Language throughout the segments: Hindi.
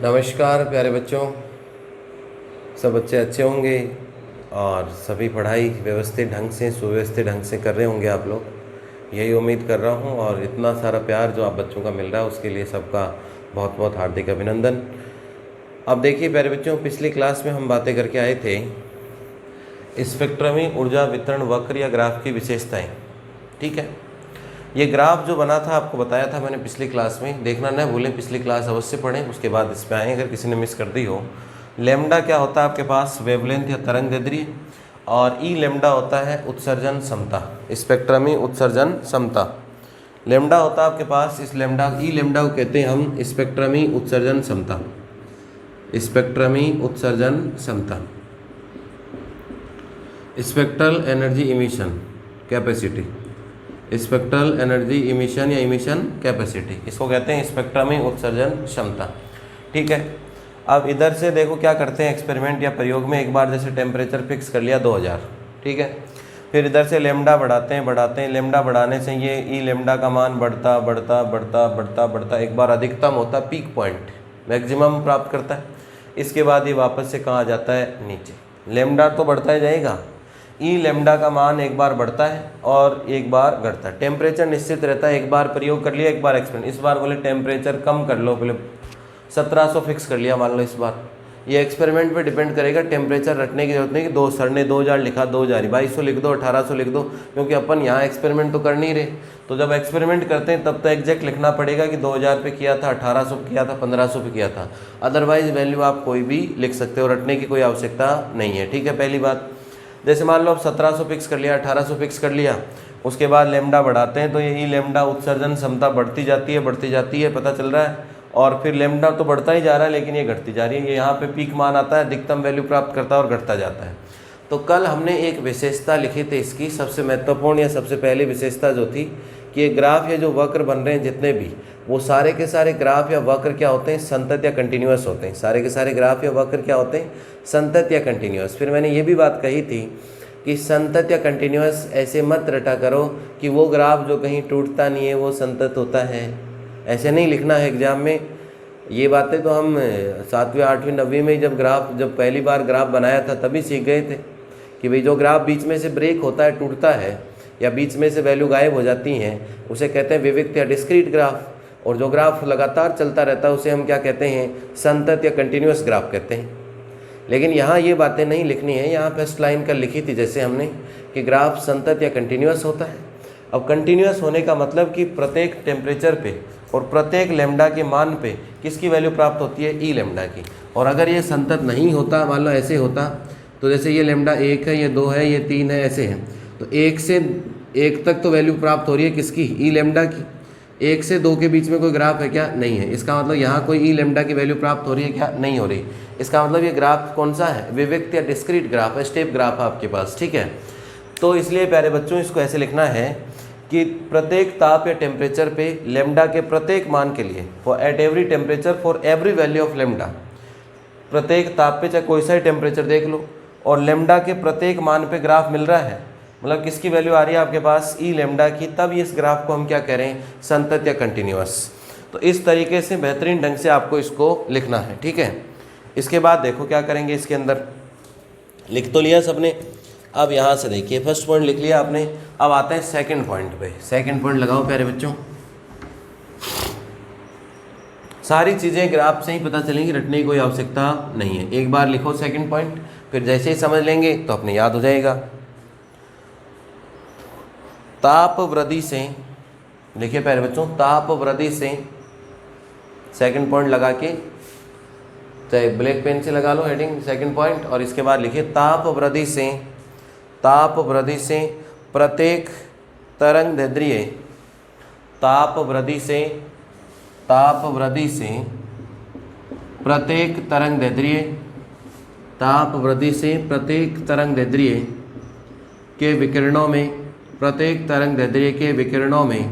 नमस्कार प्यारे बच्चों। सब बच्चे अच्छे होंगे और सभी पढ़ाई व्यवस्थित ढंग से सुव्यवस्थित ढंग से कर रहे होंगे आप लोग, यही उम्मीद कर रहा हूँ। और इतना सारा प्यार जो आप बच्चों का मिल रहा है उसके लिए सबका बहुत बहुत हार्दिक अभिनंदन। अब देखिए प्यारे बच्चों, पिछली क्लास में हम बातें करके आए थे स्पेक्ट्रमी ऊर्जा वितरण वक्र या ग्राफ की विशेषताएँ। ठीक है, ये ग्राफ जो बना था आपको बताया था मैंने पिछली क्लास में, देखना न भूलें, पिछली क्लास अवश्य पढ़ें, उसके बाद इस पर आएँ अगर किसी ने मिस कर दी हो। लेमडा क्या होता है आपके पास? वेवलेंथ या तरंग दैर्ध्य। और ई लेमडा होता है उत्सर्जन क्षमता, स्पेक्ट्रमी उत्सर्जन क्षमता। लेमडा होता है आपके पास, इस लेमडा ई लेमडा को कहते हैं हम स्पेक्ट्रमी उत्सर्जन क्षमता, स्पेक्ट्रमी उत्सर्जन क्षमता, spectral energy emission capacity, spectral energy emission या इमिशन कैपेसिटी, इसको कहते हैं स्पेक्ट्रमी उत्सर्जन क्षमता। ठीक है, अब इधर से देखो क्या करते हैं एक्सपेरिमेंट या प्रयोग में। एक बार जैसे टेम्परेचर फिक्स कर लिया 2000, ठीक है, फिर इधर से लेमडा बढ़ाते हैं। लेमडा बढ़ाने से ये ई लेमडा का मान बढ़ता बढ़ता बढ़ता बढ़ता बढ़ता एक बार अधिकतम होता है, पीक पॉइंट मैक्सिमम प्राप्त करता है। इसके बाद ये वापस से कहाँ जाता है? नीचे। लेमडा तो बढ़ता ही जाएगा, ई लेमडा का मान एक बार बढ़ता है और एक बार घटता है। टेम्परेचर निश्चित रहता है, एक बार प्रयोग कर लिया, एक बार एक्सपेरिमेंट, इस बार बोले टेम्परेचर कम कर लो, बोले 1700 फिक्स कर लिया मान लो इस बार। ये एक्सपेरिमेंट पे डिपेंड करेगा, टेम्परेचर रटने की जरूरत नहीं कि दो सर ने 2000 लिखा, 2000 2200 लिख दो, 1800 लिख दो, क्योंकि अपन यहाँ एक्सपेरिमेंट तो कर नहीं रहे। तो जब एक्सपेरिमेंट करते हैं तब तो एग्जैक्ट लिखना पड़ेगा कि 2000 पे किया था, 1800 पे किया था, 1500 पे किया था। अदरवाइज वैल्यू आप कोई भी लिख सकते हो, रटने की कोई आवश्यकता नहीं है। ठीक है, पहली बात। जैसे मान लो अब 1700 फिक्स कर लिया, 1800 फिक्स कर लिया, उसके बाद लेमडा बढ़ाते हैं तो यही लेमडा उत्सर्जन क्षमता बढ़ती जाती है, पता चल रहा है। और फिर लेमडा तो बढ़ता ही जा रहा है लेकिन ये घटती जा रही है। ये यहाँ पे पीक मान आता है, अधिकतम वैल्यू प्राप्त करता है और घटता जाता है। तो कल हमने एक विशेषता लिखी थी इसकी, सबसे महत्वपूर्ण या सबसे पहली विशेषता जो थी कि ये ग्राफ या जो वक्र बन रहे हैं जितने भी, वो सारे के सारे ग्राफ या वक्र क्या होते हैं? संतत या कंटिन्यूअस होते हैं। सारे के सारे ग्राफ या वक्र क्या होते हैं? संतत या कंटिन्यूअस। फिर मैंने ये भी बात कही थी कि संतत या कंटिन्यूअस ऐसे मत रटा करो कि वो ग्राफ जो कहीं टूटता नहीं है वो संतत होता है, ऐसे नहीं लिखना है एग्जाम में। ये बातें तो हम 7वीं 8वीं 9वीं में जब पहली बार ग्राफ बनाया था तभी सीख गए थे कि भाई जो ग्राफ बीच में से ब्रेक होता है, टूटता है, या बीच में से वैल्यू गायब हो जाती हैं, उसे कहते हैं विविक्त या डिस्क्रीट ग्राफ। और जो ग्राफ लगातार चलता रहता है उसे हम क्या कहते हैं? संतत या कंटिन्यूअस ग्राफ कहते हैं। लेकिन यहाँ ये बातें नहीं लिखनी है, यहाँ फर्स्ट लाइन कर लिखी थी जैसे हमने कि ग्राफ संतत या कंटिन्यूअस होता है। अब कंटिन्यूअस होने का मतलब कि प्रत्येक टेम्परेचर पे और प्रत्येक लेमडा के मान पे किसकी वैल्यू प्राप्त होती है? ई लेमडा की। और अगर ये संतत नहीं होता, मान लो ऐसे होता, तो जैसे ये लेमडा 1 है, ये 2 है, ये 3 है, ऐसे है, तो 1 से 1 तक तो वैल्यू प्राप्त हो रही है किसकी? ई लेमडा की। 1 से 2 के बीच में कोई ग्राफ है क्या? नहीं है। इसका मतलब यहाँ कोई ई लेमडा की वैल्यू प्राप्त हो रही है क्या? नहीं हो रही। इसका मतलब ये ग्राफ कौन सा है? विविक्त या डिस्क्रीट ग्राफ है, स्टेप ग्राफ है आपके पास। ठीक है, तो इसलिए प्यारे बच्चों इसको ऐसे लिखना है कि प्रत्येक ताप या टेम्परेचर पे लेमडा के प्रत्येक मान के लिए, for at every temperature for every value of lambda, प्रत्येक ताप पे चाहे कोई सा ही टेम्परेचर देख लो और लेमडा के प्रत्येक मान पे ग्राफ मिल रहा है, मतलब किसकी वैल्यू आ रही है आपके पास? ई लेमडा की, तब इस ग्राफ को हम क्या कह रहे हैं? संतत या कंटिन्यूअस। तो इस तरीके से बेहतरीन ढंग से आपको इसको लिखना है। ठीक है, इसके बाद देखो क्या करेंगे, इसके अंदर लिख तो लिया सबने। अब यहाँ से देखिए फर्स्ट पॉइंट लिख लिया आपने, अब आते हैं सेकंड पॉइंट पे। सेकंड पॉइंट लगाओ प्यारे बच्चों। सारी चीज़ें ग्राफ से ही पता चलेंगी, रटने की कोई आवश्यकता नहीं है। एक बार लिखो सेकंड पॉइंट, फिर जैसे ही समझ लेंगे तो अपने याद हो जाएगा। ताप वृद्धि से, लिखिए प्यारे बच्चों, ताप वृद्धि से, सेकंड पॉइंट लगा के, चाहे ब्लैक पेन से लगा लो हेडिंग सेकंड पॉइंट, और इसके बाद लिखिए ताप वृद्धि से प्रत्येक तरंग दैर्ध्य, ताप वृद्धि से प्रत्येक तरंग दैर्ध्य, ताप वृद्धि से प्रत्येक तरंग दैर्ध्य के विकिरणों में, प्रत्येक तरंग दैर्ध्य के विकिरणों में,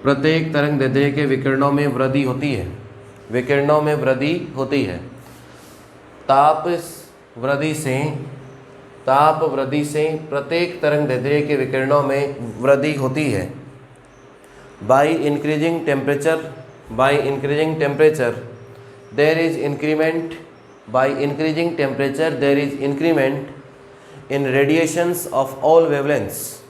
प्रत्येक तरंग दैर्ध्य के विकिरणों में वृद्धि होती है, विकिरणों में वृद्धि होती है। ताप वृद्धि से प्रत्येक तरंग दैर्ध्य के विकिरणों में वृद्धि होती है। By increasing temperature there is increment by increasing temperature, there is increment in radiations of all wavelengths,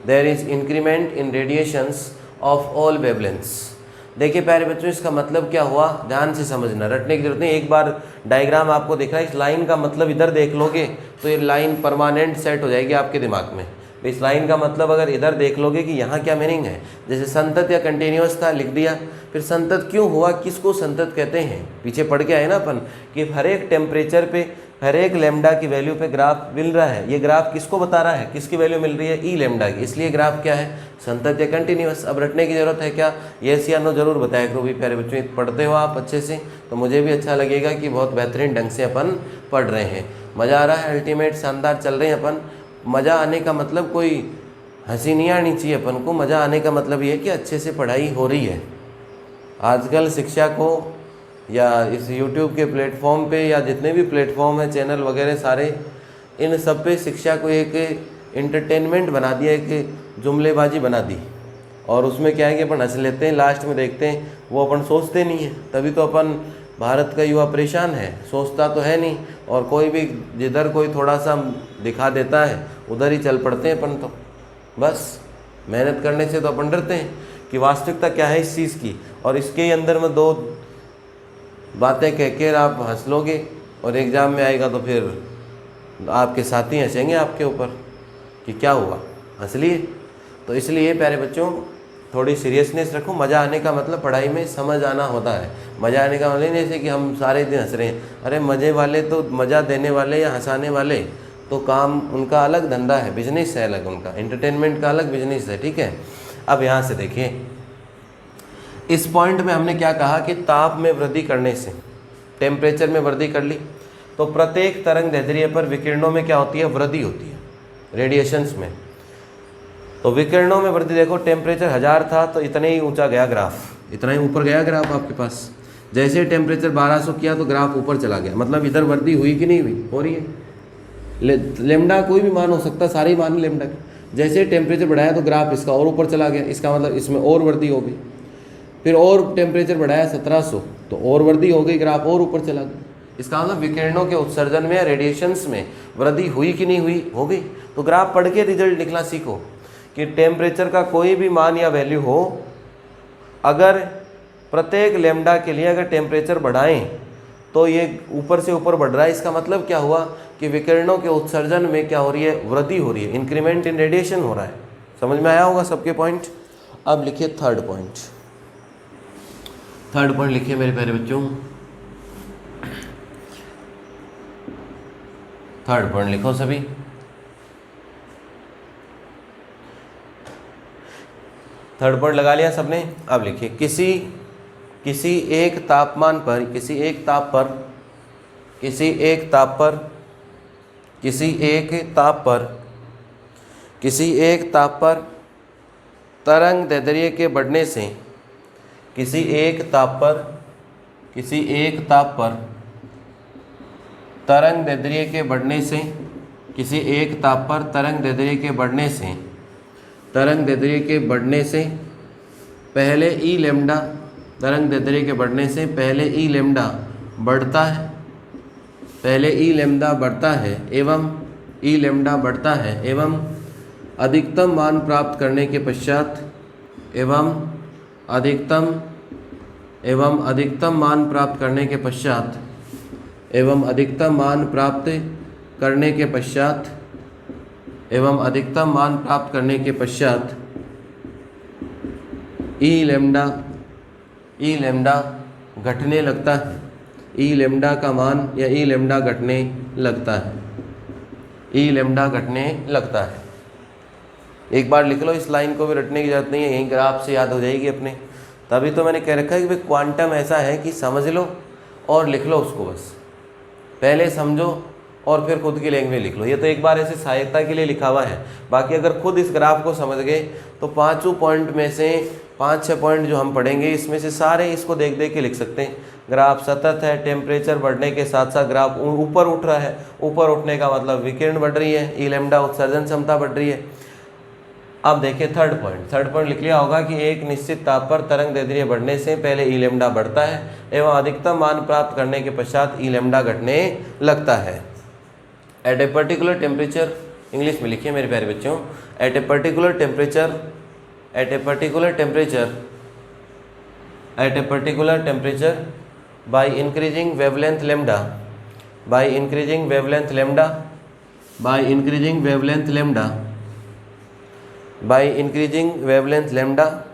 there is increment in radiations of all wavelengths। देखिए प्यारे बच्चों, इसका मतलब क्या हुआ, ध्यान से समझना, रटने की जरूरत नहीं। एक बार डायग्राम आपको दिख रहा है, इस लाइन का मतलब इधर देख लोगे तो ये लाइन परमानेंट सेट हो जाएगी आपके दिमाग में। इस लाइन का मतलब अगर इधर देख लोगे कि यहाँ क्या मीनिंग है, जैसे संतत या कंटिन्यूअस था, लिख दिया। फिर संतत क्यों हुआ, किसको संतत कहते हैं, पीछे पढ़ के आए ना अपन कि हर एक टेम्परेचर पे, हर एक लेमडा की वैल्यू पे ग्राफ मिल रहा है। ये ग्राफ किसको बता रहा है, किसकी वैल्यू मिल रही है, ई लेमडा की, इसलिए ग्राफ क्या है, संतत या कंटिन्यूअस। अब रटने की जरूरत है क्या, यस या नो जरूर बताया करो भी प्यारे बच्चों। पढ़ते हो आप अच्छे से तो मुझे भी अच्छा लगेगा कि बहुत बेहतरीन ढंग से अपन पढ़ रहे हैं, मज़ा आ रहा है, अल्टीमेट शानदार चल रहे हैं अपन। मज़ा आने का मतलब कोई हंसी नहीं आनी चाहिए अपन को, मज़ा आने का मतलब ये है कि अच्छे से पढ़ाई हो रही है। आजकल शिक्षा को या इस YouTube के प्लेटफॉर्म पे या जितने भी प्लेटफॉर्म हैं, चैनल वगैरह सारे, इन सब पे शिक्षा को एक एंटरटेनमेंट बना दिया, एक जुमलेबाजी बना दी। और उसमें क्या है कि अपन हंस लेते हैं, लास्ट में देखते हैं वो अपन सोचते नहीं है। तभी तो अपन, भारत का युवा परेशान है, सोचता तो है नहीं। और कोई भी जिधर कोई थोड़ा सा दिखा देता है उधर ही चल पड़ते हैं अपन। तो बस मेहनत करने से तो अपन डरते हैं कि वास्तविकता क्या है इस चीज़ की। और इसके अंदर में दो बातें कह के आप हंस लोगे और एग्ज़ाम में आएगा तो फिर आपके साथी हंसेंगे आपके ऊपर कि क्या हुआ, हंस लिए। तो इसलिए प्यारे बच्चों थोड़ी सीरियसनेस रखो। मज़ा आने का मतलब पढ़ाई में समझ आना होता है। मज़ा आने का मतलब नहीं जैसे कि हम सारे दिन हंस रहे हैं। अरे मज़े वाले तो, मज़ा देने वाले या हंसाने वाले तो काम उनका अलग धंधा है, बिजनेस है अलग उनका, एंटरटेनमेंट का अलग बिजनेस है, ठीक है। अब यहाँ से देखिए, इस पॉइंट में हमने क्या कहा कि ताप में वृद्धि करने से, टेम्परेचर में वृद्धि कर ली तो प्रत्येक तरंग दैर्ध्य पर विकिरणों में क्या होती है, वृद्धि होती है, रेडिएशंस में। तो विकिरणों में वृद्धि देखो, टेम्परेचर 1000 था तो इतने ही ऊंचा गया ग्राफ, इतना ही ऊपर गया ग्राफ आपके पास। जैसे टेम्परेचर 1200 किया तो ग्राफ ऊपर चला गया। मतलब इधर वृद्धि हुई कि नहीं हुई, हो रही है। लेमडा कोई भी मान हो सकता है, सारे ही मान लेमडा के। जैसे टेम्परेचर बढ़ाया तो ग्राफ इसका और ऊपर चला गया, इसका मतलब इसमें और वृद्धि हो गई। फिर और टेम्परेचर बढ़ाया 1700 तो और वृद्धि हो गई, ग्राफ और ऊपर चला गया। इसका मतलब विकिरणों के उत्सर्जन में, रेडिएशंस में वृद्धि हुई कि नहीं हुई, हो गई। तो ग्राफ पढ़ के रिजल्ट लिखना सीखो कि टेम्परेचर का कोई भी मान या वैल्यू हो, अगर प्रत्येक लेमडा के लिए अगर टेम्परेचर बढ़ाएं तो ये ऊपर से ऊपर बढ़ रहा है। इसका मतलब क्या हुआ कि विकिरणों के उत्सर्जन में क्या हो रही है, वृद्धि हो रही है, इंक्रीमेंट इन रेडिएशन हो रहा है। समझ में आया होगा सबके पॉइंट। अब लिखिए थर्ड पॉइंट। थर्ड पॉइंट लिखिए मेरे प्यारे बच्चों, थर्ड पॉइंट लिखो सभी। थर्ड पॉइंट लगा लिया सबने। अब लिखिए, किसी एक तापमान पर, किसी एक ताप पर तरंग दैर्ध्य के बढ़ने से, किसी एक ताप पर तरंग दैर्ध्य के बढ़ने से, किसी एक ताप पर तरंग दैर्ध्य के बढ़ने से, तरंग दैर्ध्य के बढ़ने से पहले ई लेमडा, तरंग दैर्ध्य के बढ़ने से पहले ई लेमडा बढ़ता है, पहले ई लेमडा बढ़ता है एवं ई लेमडा बढ़ता है एवं अधिकतम मान प्राप्त करने के पश्चात, एवं अधिकतम मान प्राप्त करने के पश्चात, एवं अधिकतम मान प्राप्त करने के पश्चात, एवं अधिकतम मान प्राप्त करने के पश्चात ई लेमडा घटने लगता है। ई लेमडा का मान या ई लेमडा घटने लगता है, ई लेमडा घटने लगता है। एक बार लिख लो, इस लाइन को भी रटने की जरूरत नहीं है, यहीं ग्राफ से याद हो जाएगी अपने। तभी तो मैंने कह रखा है कि भाई क्वांटम ऐसा है कि समझ लो और लिख लो उसको, बस पहले समझो और फिर खुद की लैंग्वेज लिख लो। ये तो एक बार ऐसे सहायता के लिए लिखा हुआ है। बाकी अगर खुद इस ग्राफ को समझ गए तो पांचों पॉइंट में से 5-6 पॉइंट जो हम पढ़ेंगे इसमें से सारे इसको देख देख के लिख सकते हैं। ग्राफ सतत है, टेम्परेचर बढ़ने के साथ साथ ग्राफ ऊपर उठ रहा है। ऊपर उठने का मतलब विकिरण बढ़ रही है, ई लेमडा उत्सर्जन क्षमता बढ़ रही है। अब देखिए थर्ड पॉइंट लिख लिया होगा कि एक निश्चित ताप पर तरंग दैर्ध्य बढ़ने से पहले ई लेमडा बढ़ता है एवं अधिकतम मान प्राप्त करने के पश्चात ई लेमडा घटने लगता है। At a particular temperature, English में लिखिए मेरे प्यारे बच्चों, at a particular temperature by increasing wavelength lambda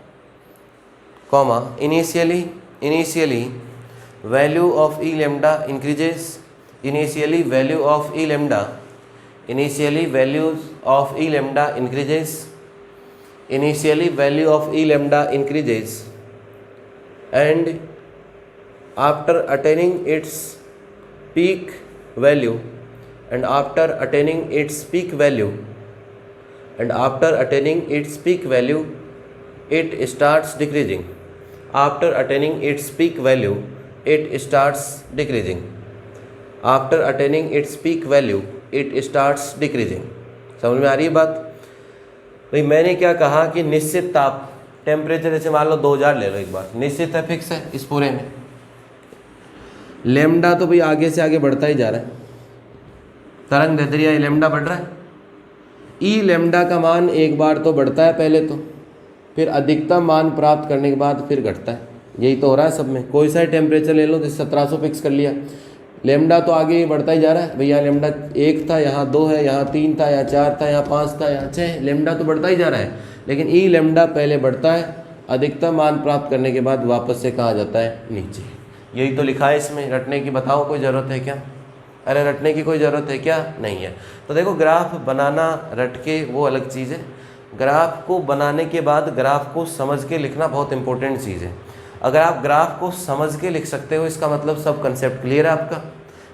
comma initially value of E lambda increases, initially values of E lambda increases and after attaining its peak value it starts decreasing. After attaining its peak value it starts decreasing. समझ में आ रही है बात? भाई मैंने क्या कहा कि निश्चित ताप टेम्परेचर, जैसे मान लो 2000 ले लो, एक बार निश्चित है, फिक्स है इस पूरे में। लेमडा तो भाई आगे से आगे बढ़ता ही जा रहा है, तरंग दैर्ध्य लेमडा बढ़ रहा है। ई लेमडा का मान एक बार तो बढ़ता है पहले तो, फिर अधिकतम मान प्राप्त करने के बाद फिर घटता है। यही तो हो रहा है सब में। कोई सा टेम्परेचर ले लो, जैसे 1700 फिक्स कर लिया, लेमडा तो आगे बढ़ता ही जा रहा है। भैया लेमडा 1 था, यहाँ 2 है, यहाँ 3 था, यहाँ 4 था, यहाँ 5 था, यहाँ 6, लेमडा तो बढ़ता ही जा रहा है। लेकिन ई लेमडा पहले बढ़ता है, अधिकतम मान प्राप्त करने के बाद वापस से कहाँ जाता है? नीचे। यही तो लिखा है इसमें। रटने की बताओ कोई ज़रूरत है क्या? अरे रटने की कोई ज़रूरत है क्या? नहीं है। तो देखो ग्राफ बनाना रट के वो अलग चीज़ है, ग्राफ को बनाने के बाद ग्राफ को समझ के लिखना बहुत इंपॉर्टेंट चीज़ है। अगर आप ग्राफ को समझ के लिख सकते हो, इसका मतलब सब कंसेप्ट क्लियर है आपका,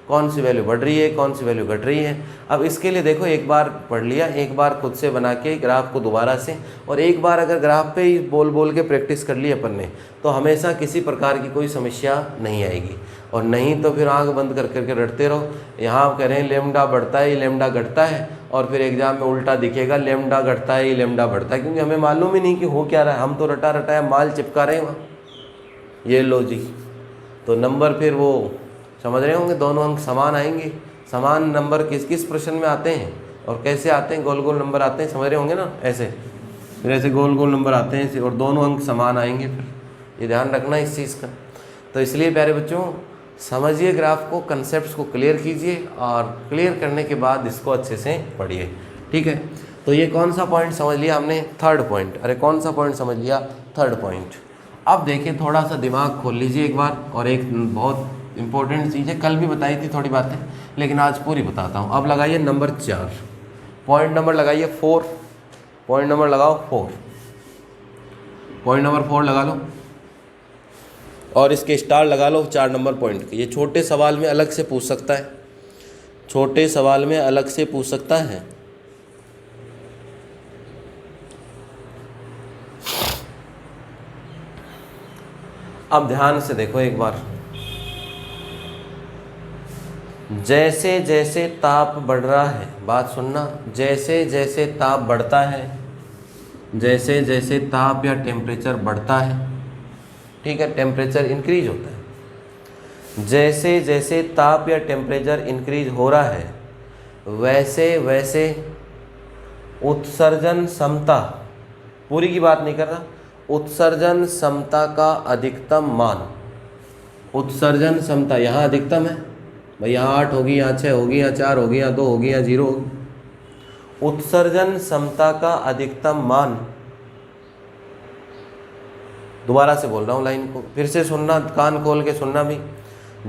कौन सी वैल्यू बढ़ रही है, कौन सी वैल्यू घट रही है। अब इसके लिए देखो, एक बार पढ़ लिया, एक बार खुद से बना के ग्राफ को दोबारा से, और एक बार अगर ग्राफ पे ही बोल बोल के प्रैक्टिस कर ली अपन ने, तो हमेशा किसी प्रकार की कोई समस्या नहीं आएगी। और नहीं तो फिर आंख बंद कर करके रटते रहो। यहाँ कह रहे हैं लेमडा बढ़ता है, लेमडा घटता है, और फिर एग्जाम में उल्टा दिखेगा लेमडा घटता है, लेमडा बढ़ता है, क्योंकि हमें मालूम ही नहीं कि हो क्या रहा है। हम तो रटा रटाया माल चिपका रहे हैं वहाँ। ये लो जी, तो नंबर फिर वो समझ रहे होंगे, दोनों अंक समान आएंगे। समान नंबर किस किस प्रश्न में आते हैं और कैसे आते हैं? गोल गोल नंबर आते हैं, समझ रहे होंगे ना, ऐसे फिर ऐसे गोल गोल नंबर आते हैं और दोनों अंक समान आएंगे। फिर ये ध्यान रखना इस चीज़ का। तो इसलिए प्यारे बच्चों, समझिए ग्राफ को, कंसेप्ट को क्लियर कीजिए, और क्लियर करने के बाद इसको अच्छे से पढ़िए। ठीक है, तो ये कौन सा पॉइंट समझ लिया हमने? Third point. अरे कौन सा पॉइंट समझ लिया? Third point. अब देखिए, थोड़ा सा दिमाग खोल लीजिए एक बार, और एक बहुत इंपॉर्टेंट चीज़ है, कल भी बताई थी थोड़ी बातें, लेकिन आज पूरी बताता हूँ। अब लगाइए नंबर 4, पॉइंट नंबर लगाइए 4, पॉइंट नंबर लगाओ 4, पॉइंट नंबर 4 लगा लो, और इसके स्टार लगा लो 4 नंबर पॉइंट के। ये छोटे सवाल में अलग से पूछ सकता है, छोटे सवाल में अलग से पूछ सकता है। अब ध्यान से देखो एक बार, जैसे जैसे ताप बढ़ रहा है, बात सुनना, जैसे जैसे ताप बढ़ता है, जैसे जैसे ताप या टेम्परेचर बढ़ता है, ठीक है, टेम्परेचर इंक्रीज होता है, जैसे जैसे ताप या टेम्परेचर इंक्रीज हो रहा है, वैसे वैसे उत्सर्जन क्षमता, पूरी की बात नहीं कर रहा, उत्सर्जन क्षमता का अधिकतम मान, उत्सर्जन क्षमता यहाँ अधिकतम है भाई, यहाँ 8 होगी, यहाँ 6 होगी, यहाँ 4 होगी, यहाँ 2 होगी, यहाँ 0 होगी। उत्सर्जन क्षमता का अधिकतम मान, दोबारा से बोल रहा हूँ लाइन को, फिर से सुनना, कान खोल के सुनना भी।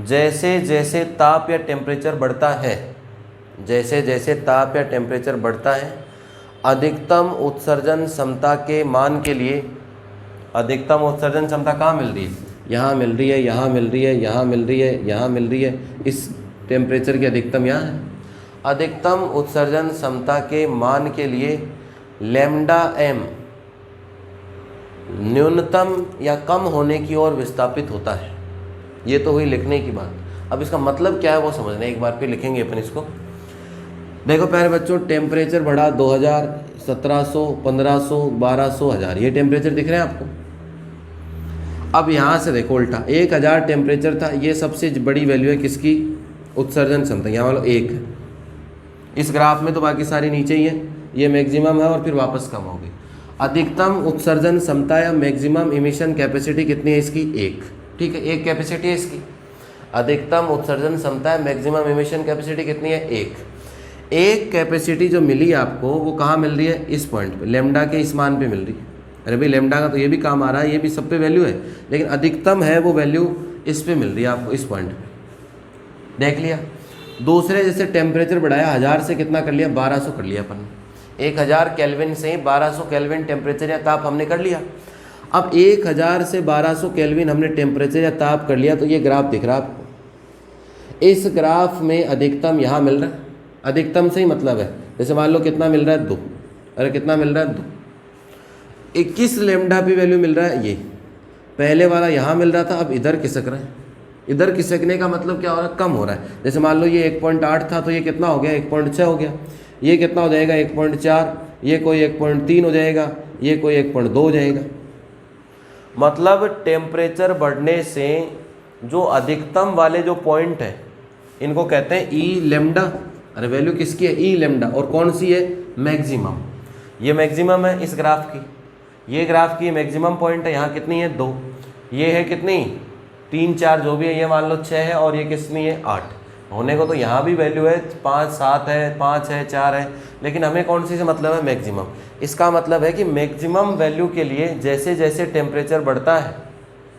जैसे जैसे ताप या टेम्परेचर बढ़ता है, जैसे जैसे ताप या टेम्परेचर बढ़ता है, अधिकतम उत्सर्जन क्षमता के मान के लिए, अधिकतम उत्सर्जन क्षमता कहाँ मिल रही है? यहाँ मिल रही है, यहाँ मिल रही है, यहाँ मिल रही है, यहाँ मिल रही है। इस टेम्परेचर की अधिकतम यहाँ है। अधिकतम उत्सर्जन क्षमता के मान के लिए लैम्डा एम न्यूनतम या कम होने की ओर विस्थापित होता है। ये तो हुई लिखने की बात। अब इसका मतलब क्या है वो समझना, एक बार फिर लिखेंगे अपन इसको। देखो प्यारे बच्चों, टेम्परेचर बढ़ा 2000, 1700, 1500, 1200, 1000, ये टेम्परेचर दिख रहे हैं आपको। अब यहाँ से देखो उल्टा, 1000 टेम्परेचर था, ये सबसे बड़ी वैल्यू है किसकी, उत्सर्जन क्षमता, यहाँ वाला 1 है। इस ग्राफ में तो बाकी सारी नीचे ही है, ये मैक्सिमम है और फिर वापस कम होगी। अधिकतम उत्सर्जन क्षमता या मैक्सिमम इमिशन कैपेसिटी कितनी है इसकी, 1। ठीक है, 1 कैपेसिटी है इसकी। अधिकतम उत्सर्जन क्षमता है, मैक्सिमम इमिशन कैपेसिटी कितनी है, 1 कैपेसिटी जो मिली आपको वो कहाँ मिल रही है, इस पॉइंट पे, लेमडा के इस मान पे मिल रही है। अरे भाई लेमडा का तो ये भी काम आ रहा है, ये भी सब पे वैल्यू है, लेकिन अधिकतम है वो वैल्यू इस पे मिल रही है आपको, इस पॉइंट पे। देख लिया। दूसरे जैसे टेम्परेचर बढ़ाया, 1000 से कितना कर लिया, 1200 कर लिया अपन, 1000 केल्विन से 1200 केल्विन टेम्परेचर या ताप हमने कर लिया। अब 1000 से 1200 केल्विन हमने टेम्परेचर या ताप कर लिया, तो ये ग्राफ दिख रहा है आपको। इस ग्राफ में अधिकतम यहाँ मिल रहा है, अधिकतम से ही मतलब है, जैसे मान लो कितना मिल रहा है, 2। अरे कितना मिल रहा है, 2। 21 लेमडा पे वैल्यू मिल रहा है, ये पहले वाला यहाँ मिल रहा था, अब इधर खिसक रहा है। इधर खिसकने का मतलब क्या हो रहा है, कम हो रहा है। जैसे मान लो ये 1.8 था, तो ये कितना हो गया, 1.6 हो गया। ये कितना हो जाएगा, 1.4, ये कोई 1.3 हो जाएगा, ये कोई 1.2 हो जाएगा। मतलब टेम्परेचर बढ़ने से जो अधिकतम वाले जो पॉइंट है, इनको कहते हैं ई लेमडा। अरे वैल्यू किसकी है, ई लेमडा, और कौन सी है, मैक्सिमम। ये मैक्सिमम है इस ग्राफ की, ये ग्राफ की मैक्सिमम पॉइंट है। यहाँ कितनी है, 2। ये है कितनी, 3, 4 जो भी है, ये मान लो 6 है, और ये कितनी है, 8 होने को तो यहाँ भी वैल्यू है 5, 7 है, 5 है, 4 है, लेकिन हमें कौन सी से मतलब है, मैक्सिमम। इसका मतलब है कि मैक्सिमम वैल्यू के लिए जैसे जैसे टेम्परेचर बढ़ता है,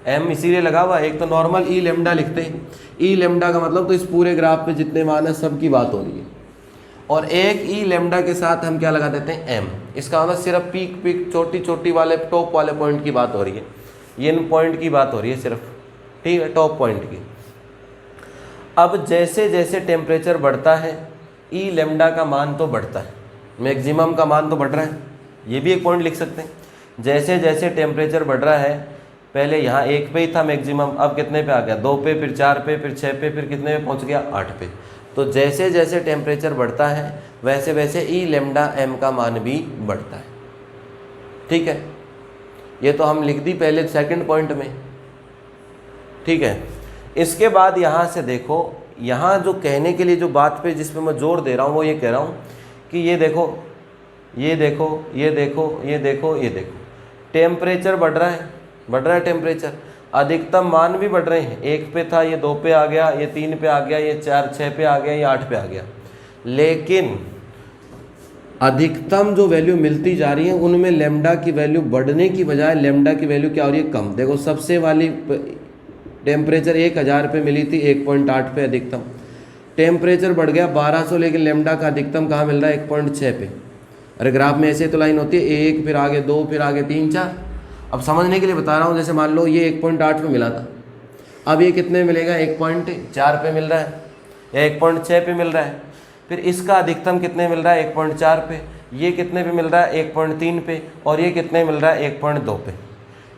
एम इसीलिए लगा हुआ, एक तो नॉर्मल ई लेमडा लिखते हैं, ई लेमडा का मतलब तो इस पूरे ग्राफ पे जितने मान है सब की बात हो रही है, और एक ई लेमडा के साथ हम क्या लगा देते हैं, एम। इसका मतलब सिर्फ पीक पीक छोटी छोटी वाले टॉप वाले पॉइंट की बात हो रही है, ये इन पॉइंट की बात हो रही है सिर्फ, ठीक है, टॉप पॉइंट की। अब जैसे जैसे टेम्परेचर बढ़ता है, ई लेमडा का मान तो बढ़ता है, मैक्सिमम का मान तो बढ़ रहा है, ये भी एक पॉइंट लिख सकते हैं। जैसे जैसे टेम्परेचर बढ़ रहा है, पहले यहाँ 1 पे ही था मैक्सिमम, अब कितने पे आ गया, 2 पे, फिर 4 पे, फिर 6 पे, फिर कितने पे पहुँच गया, 8 पे। तो जैसे जैसे टेम्परेचर बढ़ता है वैसे वैसे ई लेमडा एम का मान भी बढ़ता है। ठीक है, ये तो हम लिख दी पहले सेकंड पॉइंट में। ठीक है, इसके बाद यहाँ से देखो, यहाँ जो कहने के लिए जो बात पे जिस पे मैं जोर दे रहा हूँ वो ये कह रहा हूँ कि ये देखो, ये देखो, ये देखो, ये देखो, ये देखो, टेम्परेचर बढ़ रहा है, बढ़ रहा है टेम्परेचर, अधिकतम मान भी बढ़ रहे हैं। 1 पे था, ये 2 पे आ गया, ये 3 पे आ गया, ये 4, 6 पे आ गया, ये 8 पे आ गया। लेकिन अधिकतम जो वैल्यू मिलती जा रही है उनमें लेमडा की वैल्यू बढ़ने की बजाय लेमडा की वैल्यू क्या हो रही है, कम। देखो सबसे वाली टेम्परेचर 1000 पे मिली थी, 1.8 पे अधिकतम, टेम्परेचर बढ़ गया 1200, लेकिन लेमडा का अधिकतम कहाँ मिल रहा है, 1.6 पे। अरे ग्राफ में ऐसे तो लाइन होती है, 1 फिर आगे 2 फिर आगे 3 4। अब समझने के लिए बता रहा हूँ, जैसे मान लो ये 1.8 पे मिला था, अब ये कितने मिलेगा, 1.4 पे मिल रहा है या 1.6 पे मिल रहा है। फिर इसका अधिकतम कितने मिल रहा है, 1.4 पे, ये कितने पे मिल रहा है, 1.3 पे, और ये कितने मिल रहा है, 1.2 पे।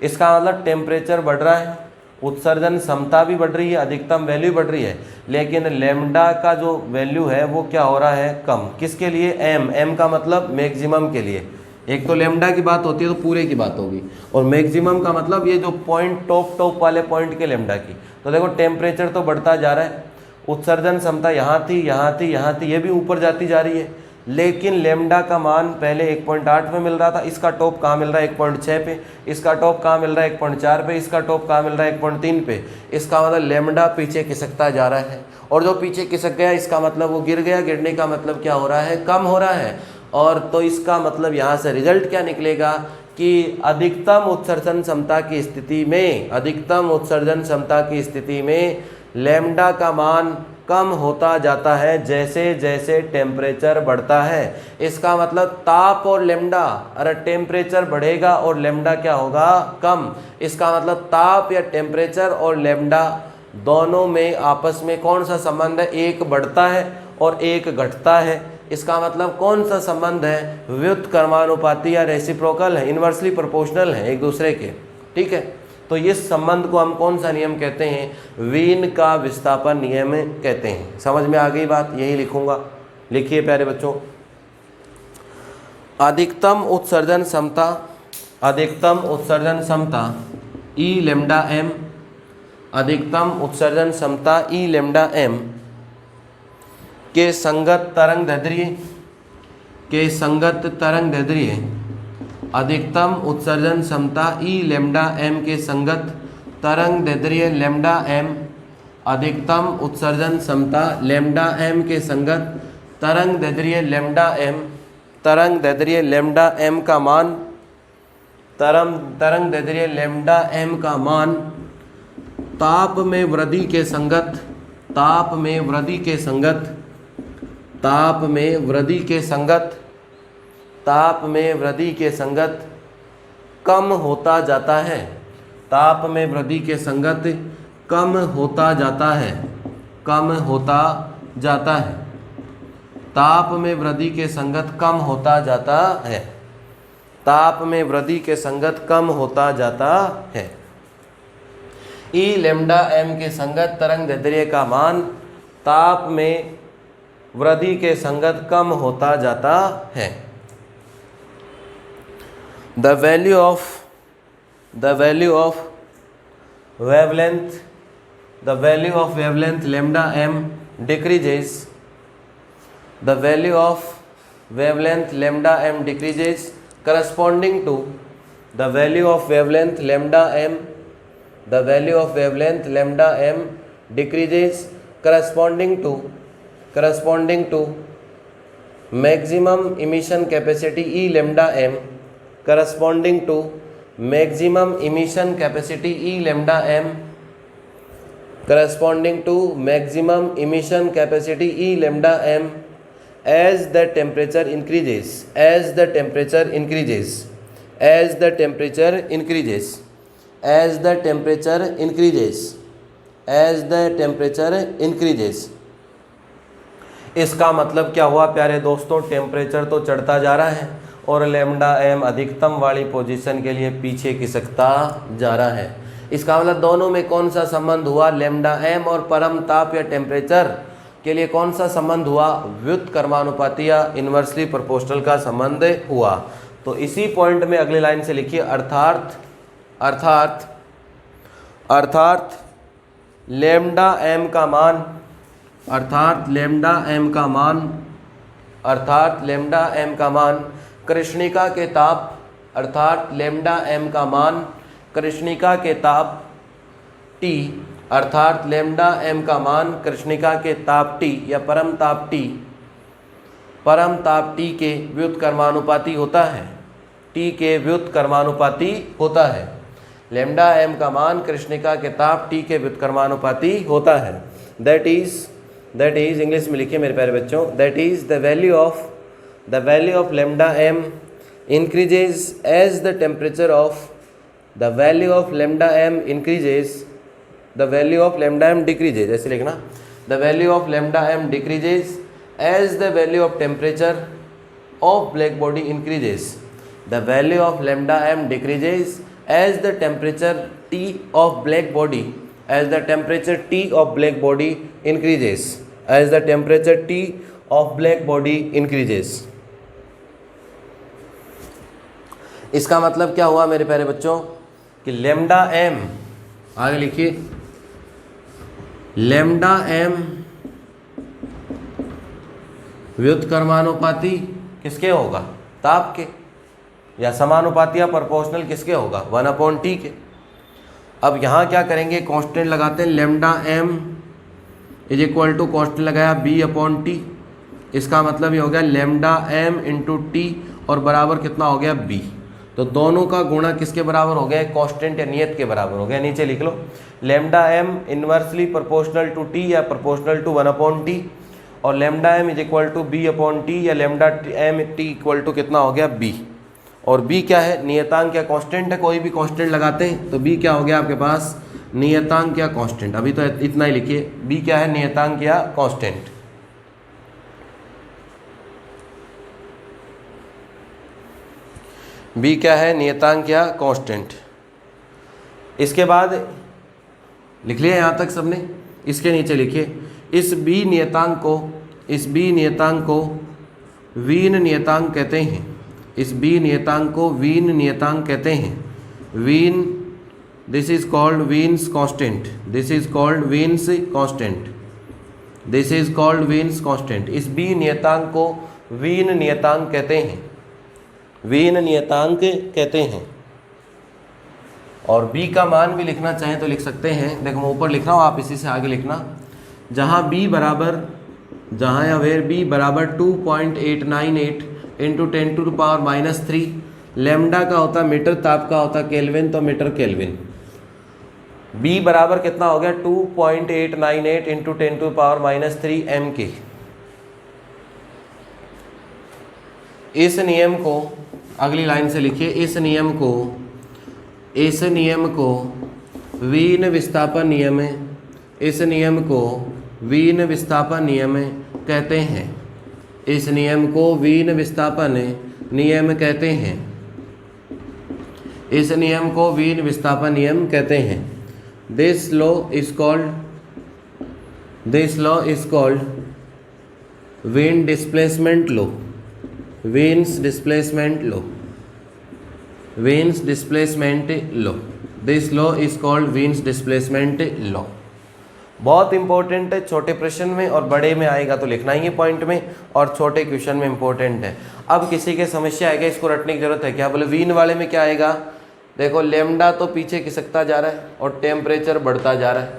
इसका मतलब टेम्परेचर बढ़ रहा है, उत्सर्जन क्षमता भी बढ़ रही है, अधिकतम वैल्यू बढ़ रही है, लेकिन लेमडा का जो वैल्यू है वो क्या हो रहा है, कम। किसके लिए, एम। एम का मतलब मैक्सिमम के लिए। एक तो लेमडा की बात होती है तो पूरे की बात होगी, और मैक्सिमम का मतलब ये जो पॉइंट टॉप वाले पॉइंट के लेमडा की। तो देखो टेम्परेचर तो बढ़ता जा रहा है, उत्सर्जन क्षमता यहाँ थी, यहाँ थी, यहाँ थी, ये भी ऊपर जाती जा रही है, लेकिन लेमडा का मान पहले 1.8 पे मिल रहा था, इसका टॉप कहाँ मिल रहा है, 1.6 पे, इसका टॉप कहाँ मिल रहा है, 1.4 पे, इसका टॉप कहाँ मिल रहा है, 1.3 पे। इसका मतलब लेमडा पीछे खिसकता जा रहा है, और जो पीछे खिसक गया इसका मतलब वो गिर गया, गिरने का मतलब क्या हो रहा है, कम हो रहा है। और तो इसका मतलब यहाँ से रिजल्ट क्या निकलेगा कि अधिकतम उत्सर्जन क्षमता की स्थिति में, अधिकतम उत्सर्जन क्षमता की स्थिति में लेमडा का मान कम होता जाता है जैसे जैसे टेम्परेचर बढ़ता है। इसका मतलब ताप और लेमडा, अरे टेम्परेचर बढ़ेगा और लेमडा क्या होगा, कम। इसका मतलब ताप या टेम्परेचर और लेमडा दोनों में आपस में कौन सा संबंध है, एक बढ़ता है और एक घटता है। इसका मतलब कौन सा संबंध है, व्युत्क्रमानुपाती या रेसिप्रोकल है, इन्वर्सली प्रोपोर्शनल है एक दूसरे के। ठीक है, तो इस संबंध को हम कौन सा नियम कहते हैं, वीन का विस्थापन नियम कहते हैं। समझ में आ गई बात, यही लिखूंगा, लिखिए प्यारे बच्चों। अधिकतम उत्सर्जन क्षमता, अधिकतम उत्सर्जन क्षमता ई लेम्डा एम, अधिकतम उत्सर्जन क्षमता ई लेम्डा एम के संगत तरंग दैर्ध्य, के संगत तरंग दैर्ध्य, अधिकतम उत्सर्जन क्षमता ई लेम्डा एम के संगत तरंग दैर्ध्य लेम्डा एम, अधिकतम उत्सर्जन क्षमता लेम्डा एम के संगत तरंग दैर्ध्य लेम्डा एम, तरंग दैर्ध्य लेम्डा एम का मान, तरंग दैर्ध्य लेम्डा एम का मान ताप में वृद्धि के संगत, ताप में वृद्धि के संगत, ताप में वृद्धि के संगत, ताप में वृद्धि के संगत कम होता जाता है, ताप में वृद्धि के संगत कम होता जाता है, कम होता जाता है, ताप में वृद्धि के संगत कम होता जाता है, ताप में वृद्धि के संगत कम होता जाता है। ई लेम्डा एम के संगत तरंग दैर्ध्य का मान ताप में वृद्धि के संगत कम होता जाता है। The value of wavelength, the value of wavelength lambda m decreases, the value of wavelength lambda m decreases corresponding to the value of wavelength lambda m, the value of wavelength lambda m decreases corresponding to maximum emission capacity E lambda m, corresponding to maximum emission capacity E lambda m, corresponding to maximum emission capacity E lambda m as the temperature increases, as the temperature increases, as the temperature increases, as the temperature increases, as the temperature increases। इसका मतलब क्या हुआ प्यारे दोस्तों, टेम्परेचर तो चढ़ता जा रहा है और लेम्डा एम अधिकतम वाली पोजीशन के लिए पीछे खिसकता जा रहा है। इसका मतलब दोनों में कौन सा संबंध हुआ, लेम्डा एम और परम ताप या टेम्परेचर के लिए कौन सा संबंध हुआ, व्युत्क्रमानुपाती या इन्वर्सली प्रोपोर्शनल का संबंध हुआ। तो इसी पॉइंट में अगली लाइन से लिखिए अर्थात लेम्डा एम का मान, अर्थात लेम्डा एम का मान, अर्थात लेम्डा एम का मान कृष्णिका के ताप, अर्थात लेम्डा एम का मान कृष्णिका के ताप T, अर्थात लेम्डा एम का मान कृष्णिका के ताप T या परम ताप T के व्युत्क्रमानुपाती होता है, T के व्युत्क्रमानुपाती होता है। लेम्डा एम का मान कृष्णिका के ताप T के व्युत्क्रमानुपाती होता है। दैट इज इंग्लिश में लिखिए मेरे प्यारे बच्चों, that is the value of lambda m increases as the temperature of, the value of lambda m increases, the value of lambda m decreases, ऐसे लिखना, the value of lambda m decreases as the value of temperature of black body increases, the value of lambda m decreases as the temperature T of black body, as the temperature T of black body increases, as the temperature T of black body increases। इसका मतलब क्या हुआ मेरे प्यारे बच्चों कि लेम्डा एम, आगे लिखिए, लेम्डा एम व्युत्क्रमानुपाती किसके होगा, ताप के, या समानुपाती या प्रोपोर्शनल किसके होगा, 1/T के। अब यहाँ क्या करेंगे, कांस्टेंट लगाते हैं, lambda M is equal to constant लगाया B/T। इसका मतलब ये हो गया लेम्डा एम इंटू टी और बराबर कितना हो गया B। तो दोनों का गुणा किसके बराबर हो गया, कांस्टेंट या नियत के बराबर हो गया। नीचे लिख लो, lambda M inversely proportional to T या प्रोपोर्शनल टू 1/T और lambda M is equal to B/T या lambda M T equal to कितना हो गया B। और B क्या है, नियतांक या कांस्टेंट है, कोई भी कांस्टेंट लगाते हैं तो B क्या हो गया आपके पास, नियतांक या कांस्टेंट। अभी तो इतना ही लिखिए, B क्या है, नियतांक या कांस्टेंट। B क्या है, नियतांक या कांस्टेंट। इसके बाद लिख लिया यहाँ तक सबने, इसके नीचे लिखिए, इस B नियतांक को वीन नियतांक कहते हैं, इस बी नियतांक को वीन नियतांक कहते हैं। Wien, this is called Wien's constant, this is called Wien's constant, this is called Wien's constant. इस बी नियतांक को वीन नियतांक कहते हैं, वीन नियतांक कहते हैं। और बी का मान भी लिखना चाहें तो लिख सकते हैं। देखो मैं ऊपर लिख रहा हूँ, आप इसी से आगे लिखना। जहाँ बी बराबर, जहाँ या वेर बी बराबर 2.898 इंटू 10⁻³ लेमडा का होता मीटर, ताप का होता केल्विन, तो मीटर केल्विन। बी बराबर कितना हो गया 2.898 इंटू 10⁻³ एम के। इस नियम को अगली लाइन से लिखिए, इस नियम को वीन विस्थापन नियम, इस नियम को वीन विस्थापन नियम कहते हैं। इस नियम को वीन विस्थापन नियम कहते हैं। इस नियम को वीन विस्थापन नियम कहते हैं। This law is called Wien displacement law, Wien's displacement law, Wien's displacement law. This law is called Wien's displacement law. बहुत इंपॉर्टेंट है, छोटे प्रश्न में और बड़े में आएगा तो लिखना ही है पॉइंट में, और छोटे क्वेश्चन में इंपॉर्टेंट है। अब किसी के समस्या आएगा, इसको रटने की जरूरत है क्या? बोले वीन वाले में क्या आएगा? देखो लेमडा तो पीछे खिसकता जा रहा है और टेम्परेचर बढ़ता जा रहा है।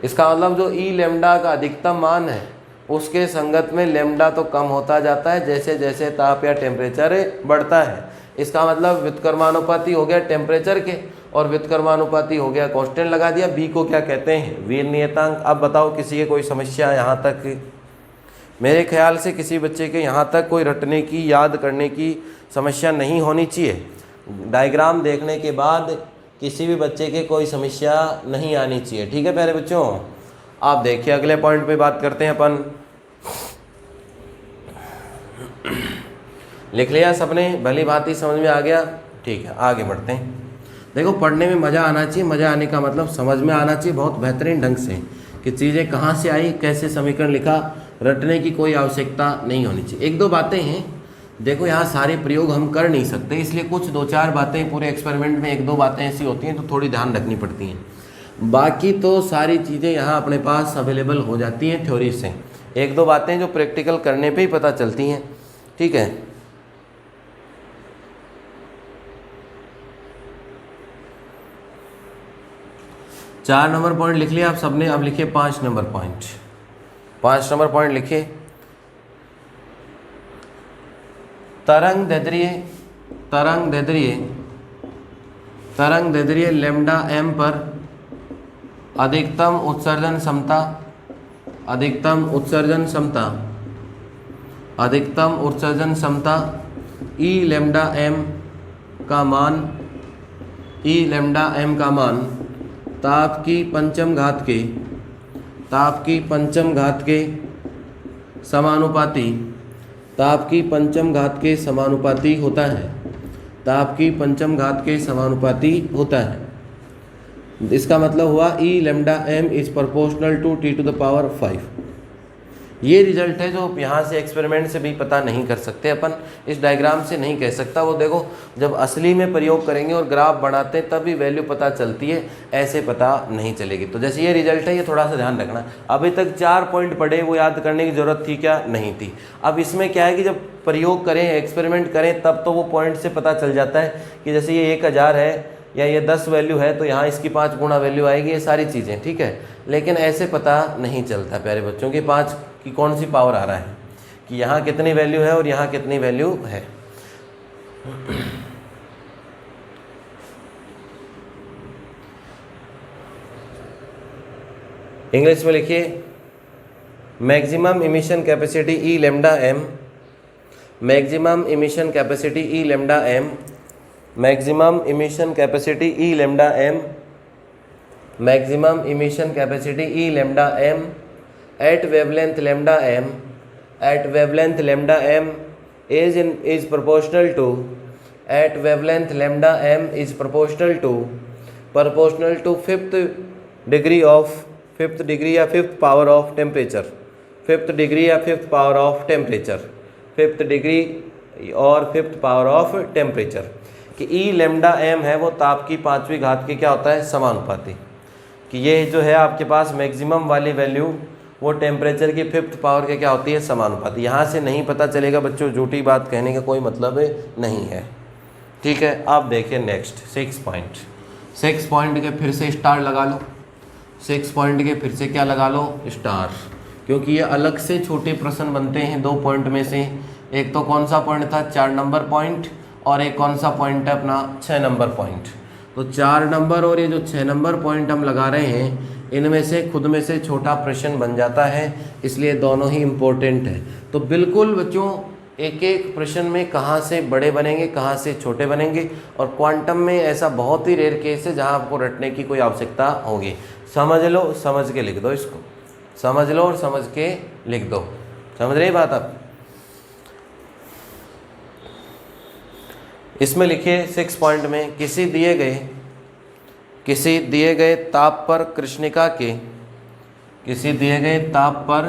इसका मतलब जो ई लेमडा का अधिकतम मान है उसके संगत में लेमडा तो कम होता जाता है जैसे जैसे ताप या टेम्परेचर बढ़ता है। इसका मतलब व्युत्क्रमानुपाती हो गया टेम्परेचर के, और व्युत्क्रमानुपाती हो गया कांस्टेंट लगा दिया। बी को क्या कहते हैं? वीन नियतांक। अब बताओ किसी की कोई समस्या यहाँ तक? मेरे ख्याल से किसी बच्चे के यहाँ तक कोई रटने की, याद करने की समस्या नहीं होनी चाहिए। डायग्राम देखने के बाद किसी भी बच्चे के कोई समस्या नहीं आनी चाहिए। ठीक है प्यारे बच्चों, आप देखिए अगले पॉइंट पे बात करते हैं अपन। लिख लिया सबने? भली भांति समझ में आ गया? ठीक है, आगे बढ़ते हैं। देखो पढ़ने में मज़ा आना चाहिए। मज़ा आने का मतलब समझ में आना चाहिए बहुत बेहतरीन ढंग से कि चीज़ें कहाँ से आई, कैसे समीकरण लिखा। रटने की कोई आवश्यकता नहीं होनी चाहिए। एक दो बातें हैं, देखो यहाँ सारे प्रयोग हम कर नहीं सकते, इसलिए कुछ दो चार बातें पूरे एक्सपेरिमेंट में एक दो बातें ऐसी होती हैं तो थोड़ी ध्यान रखनी पड़ती हैं। बाकी तो सारी चीज़ें यहाँ अपने पास अवेलेबल हो जाती हैं थ्योरी से। एक दो बातें जो प्रैक्टिकल करने पे ही पता चलती हैं। ठीक है, चार नंबर पॉइंट लिख लिया आप सबने। अब लिखिए 5 नंबर पॉइंट। 5 नंबर पॉइंट लिखिए, तरंग दैर्ध्य लेमडा एम पर अधिकतम उत्सर्जन क्षमता, अधिकतम उत्सर्जन क्षमता ई लेमडा एम का मान ताप की पंचम घात के समानुपाती, ताप की पंचम घात के समानुपाती होता है। ताप की पंचम घात के समानुपाती होता है। इसका मतलब हुआ E lambda M is proportional to T⁵ ये रिजल्ट है जो यहाँ से एक्सपेरिमेंट से भी पता नहीं कर सकते अपन, इस डायग्राम से नहीं कह सकता। वो देखो जब असली में प्रयोग करेंगे और ग्राफ बनाते हैं तभी वैल्यू पता चलती है, ऐसे पता नहीं चलेगी। तो जैसे ये रिजल्ट है, ये थोड़ा सा ध्यान रखना। अभी तक 4 पॉइंट पढ़े, वो याद करने की ज़रूरत थी क्या? नहीं थी। अब इसमें क्या है कि जब प्रयोग करें, एक्सपेरिमेंट करें, तब तो वो पॉइंट से पता चल जाता है कि जैसे ये 1000 है या ये 10 वैल्यू है तो यहाँ इसकी 5 गुना वैल्यू आएगी, ये सारी चीज़ें। ठीक है, लेकिन ऐसे पता नहीं चलता प्यारे बच्चों कि 5 की कौन सी पावर आ रहा है, कि यहाँ कितनी वैल्यू है और यहाँ कितनी वैल्यू है। इंग्लिश में लिखिए, maximum emission capacity E lambda m, maximum emission capacity E lambda m, maximum emission capacity E lambda m, maximum emission capacity E lambda m at wavelength lambda m, at wavelength lambda m is proportional to, at wavelength lambda m is proportional to fifth degree या fifth power of temperature, fifth degree या fifth power of temperature, fifth degree और फिफ्थ पावर ऑफ टेम्परेचर कि ई लेमडा एम है वो ताप की 5वीं घात के क्या होता है, समानुपाती। कि ये जो है आपके पास मैक्सिमम वाली वैल्यू वो टेम्परेचर की फिफ्थ पावर के क्या होती है, समानुपाती। यहाँ से नहीं पता चलेगा बच्चों, झूठी बात कहने का कोई मतलब नहीं है। ठीक है, आप देखिए नेक्स्ट 6 पॉइंट के फिर से स्टार लगा लो, 6 पॉइंट के फिर से क्या लगा लो, स्टार, क्योंकि ये अलग से छोटे प्रश्न बनते हैं 2 पॉइंट में से। एक तो कौन सा पॉइंट था, 4 नंबर पॉइंट, और एक कौन सा पॉइंट है अपना 6 नंबर पॉइंट। तो 4 नंबर और ये जो 6 नंबर पॉइंट हम लगा रहे हैं, इनमें से खुद में से छोटा प्रश्न बन जाता है, इसलिए दोनों ही इम्पोर्टेंट है। तो बिल्कुल बच्चों एक एक प्रश्न में कहाँ से बड़े बनेंगे, कहाँ से छोटे बनेंगे, और क्वांटम में ऐसा बहुत ही रेयर केस है जहाँ आपको रटने की कोई आवश्यकता होगी। समझ लो, समझ के लिख दो इसको, समझ लो और समझ के लिख दो। समझ रही बात आप? इसमें लिखिए 6 पॉइंट में, किसी दिए गए ताप पर कृष्णिका के, किसी दिए गए ताप पर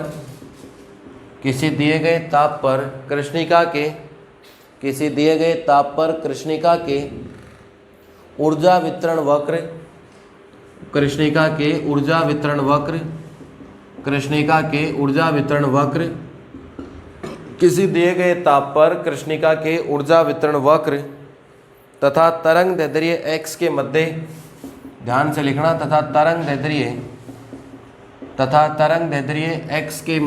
कृष्णिका के ऊर्जा वितरण वक्र, कृष्णिका के ऊर्जा किसी दिए गए ताप पर कृष्णिका के ऊर्जा वितरण वक्र तथा तरंग दैर्ध्य x के मध्य, ध्यान से लिखना, तथा तरंग दैर्ध्य x के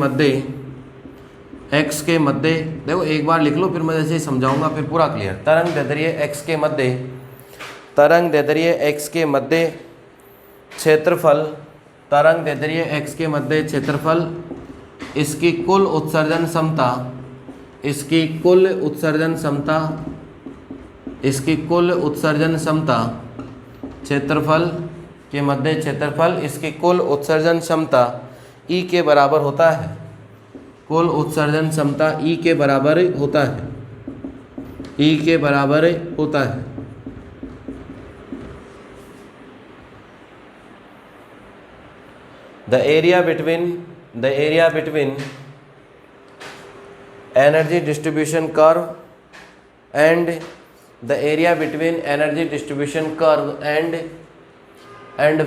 मध्य, देखो एक बार लिख लो फिर मैं जैसे ही समझाऊंगा फिर पूरा क्लियर। तरंग दैर्ध्य x के मध्य क्षेत्रफल, तरंग दैर्ध्य x के मध्य क्षेत्रफल, इसकी कुल उत्सर्जन क्षमता, क्षेत्रफल के मध्य क्षेत्रफल, इसकी कुल उत्सर्जन क्षमता E के बराबर होता है, कुल उत्सर्जन क्षमता E के बराबर होता है, The area between energy distribution curve and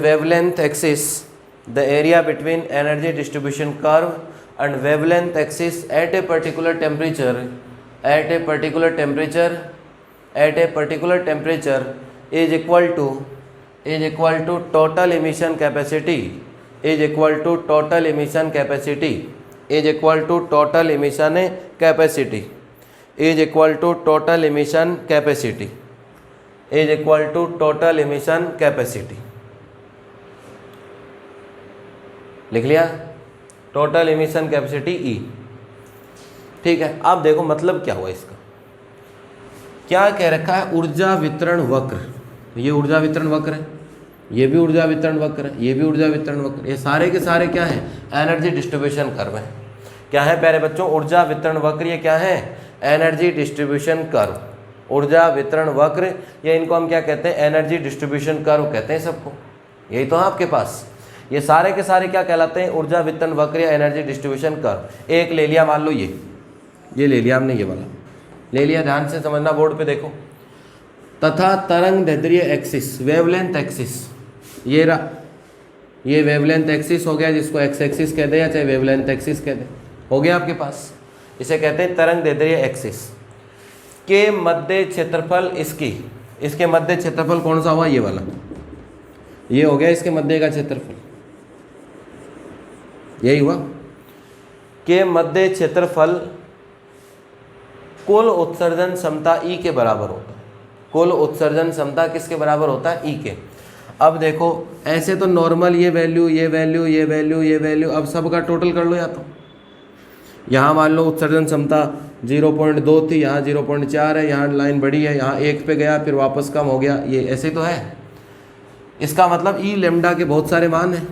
wavelength axis, the area between energy distribution curve and wavelength axis at a particular temperature is equal to total emission capacity, is equal to total emission capacity, is equal to total emission capacity, is equal to total emission capacity, is equal to total emission capacity। लिख लिया, टोटल इमिशन कैपेसिटी E। ठीक है, अब देखो मतलब क्या हुआ इसका, क्या कह रखा है, ऊर्जा वितरण वक्र, ये ऊर्जा वितरण वक्र है, ये भी ऊर्जा वितरण वक्र है, ये भी ऊर्जा वितरण वक्र, ये सारे के सारे क्या है, एनर्जी डिस्ट्रीब्यूशन कर्व है। क्या है प्यारे बच्चों, ऊर्जा वितरण वक्र, ये क्या है, एनर्जी डिस्ट्रीब्यूशन कर्व, ऊर्जा वितरण वक्र, या इनको हम क्या कहते हैं, एनर्जी डिस्ट्रीब्यूशन कर्व कहते हैं सबको। यही तो है आपके पास, ये सारे के सारे क्या कहलाते हैं, ऊर्जा वितरण वक्र या एनर्जी डिस्ट्रीब्यूशन कर्व। एक ले लिया, मान लो ये ले लिया हमने, ये वाला ले लिया, ध्यान से समझना, बोर्ड पे देखो। तथा तरंग दैर्ध्य एक्सिस, वेवलेंथ एक्सिस, ये वेवलेंथ एक्सिस हो गया, जिसको एक्स एक्सिस कह दे या चाहे वेवलेंथ एक्सिस कह दे, हो गया आपके पास। इसे कहते हैं तरंग दैर्ध्य एक्सिस के मध्य क्षेत्रफल, इसके मध्य क्षेत्रफल कौन सा हुआ, ये वाला, ये हो गया इसके मध्य का क्षेत्रफल, यही हुआ। के मध्य क्षेत्रफल कुल उत्सर्जन क्षमता E के बराबर होता है, कुल उत्सर्जन क्षमता किसके बराबर होता है, E के। अब देखो ऐसे तो नॉर्मल ये वैल्यू, अब सबका टोटल कर लो, या तो यहाँ मान लो उत्सर्जन क्षमता 0.2 थी, यहाँ 0.4 है, यहाँ लाइन बड़ी है, यहाँ 1 पे गया फिर वापस कम हो गया, ये ऐसे तो है। इसका मतलब ई लेमडा के बहुत सारे मान हैं,